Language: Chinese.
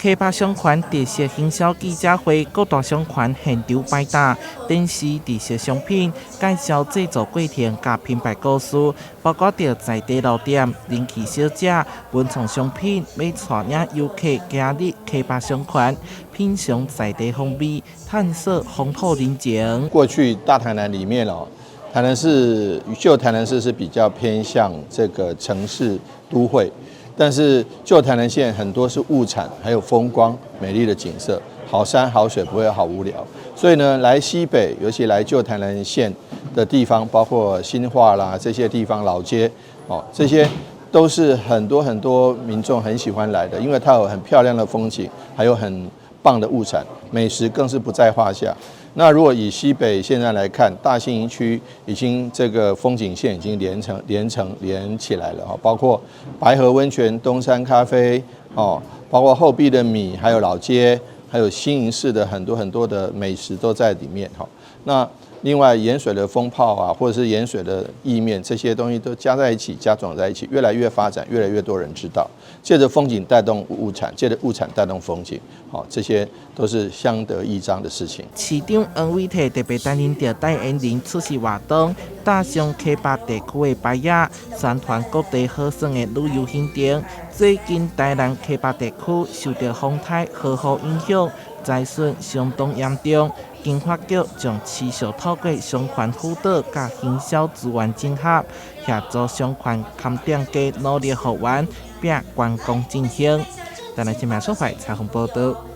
K 8商圈特色行销记者会，各大商圈现场摆搭，展示特色商品，介绍制作过程甲品牌故事，包括着在地老店、人气小食、文创商品，要带领游客加入 K 8商圈，品尝在地风味，探索风土人情。过去大台南里面台南市旧台南市是比较偏向这个城市都会。但是旧台南县很多是物产，还有风光、美丽的景色，好山好水，不会好无聊。所以呢，来西北，尤其来旧台南县的地方，包括新化啦这些地方老街，这些都是很多民众很喜欢来的，因为它有很漂亮的风景，还有很棒的物产，美食更是不在话下。那如果以西北现在来看，大兴营区已经这个风景线已经连起来了，包括白河温泉、东山咖啡，包括后壁的米，还有老街，还有新营市的很多的美食都在里面。那另外盐水的风炮啊，或者是盐水的意面，这些东西都加在一起，加总在一起，越来越发展，越来越多人知道。借着风景带动物产，借着物产带动风景，这些都是相得益彰的事情。市长王伟体特别担任着代言人出席活动，搭上 K 8地区的牌仔，宣传各地好耍的旅游行程。最近台南 K 8地区受到风台豪雨影响，灾损相当严重。经发局将持续透过商圈辅导甲行销资源整合，协助商圈勘店家努力复原，并观光振兴。台南新闻所采访报道。